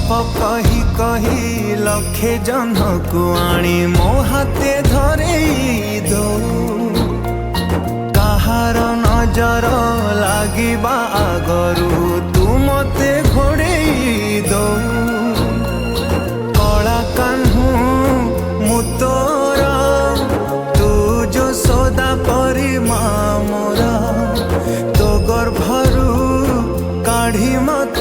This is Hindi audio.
गप कही कही लखे जन को आनी मो हाथे धरे दो कहार नजर लागिबा आगरू तू मते घोड़े दो कला कान्हू मु तोरा तू जो सदा परी मामोरा तो गर्भरू काढ़ी मत